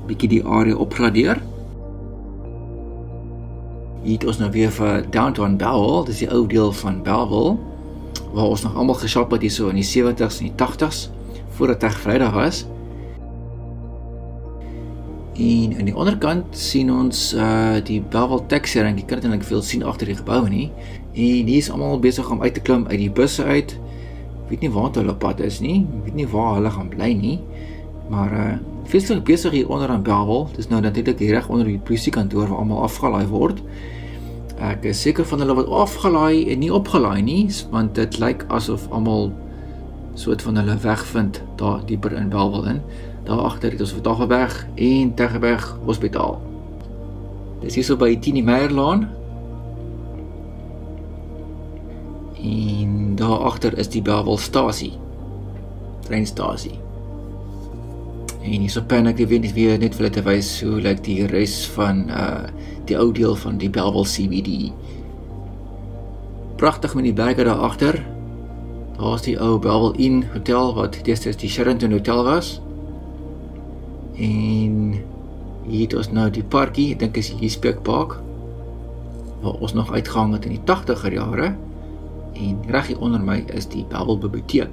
bietjie die area opgradeer. Hier het ons nou weer vir Downtown Bellville, dis die ou deel van Bellville, waar ons nog allemaal geshop het hier so in die 70s en die 80s, voordat dit Vrydag was. En aan die onderkant sien ons die Bellville taxi rank, jy kan dit eintlik veel sien agter die gebouwe nie, en hier is allemaal besig om uit te klim uit die busse uit. Ek weet nie waar hulle pad is nie, ek weet nie waar hulle gaan bly nie, maar feestelijk besig hier onder aan Bellville, dis nou natuurlijk hier reg onder die politiekantoor waar allemaal afgelaai word. Ek is seker van hulle wat afgelaai en nie opgelaai nie, want dit lyk asof allemaal soort van hulle wegvind daar dieper in Bellville in. Daar achter het ons vir Tafelberg en Tygerberg Hospitaal. Dis hier so by Tini Meyerlaan. En daar achter is die Bellville stasie, treinstasie. En hier so pen ek weet nie weer net vir hulle te wys hoe lyk die res van die ou deel van die Bellville CBD. Pragtig met die berge daar achter. Daar is die ou Bellville Inn Hotel wat destyds die Sheraton Hotel was. En hier het ons nou die parkie, ek dink is die Leesbeek Park, waar ons nog uitgehang het in die 80er jare. En reg hier onder my is die Bellville Bibliotheek.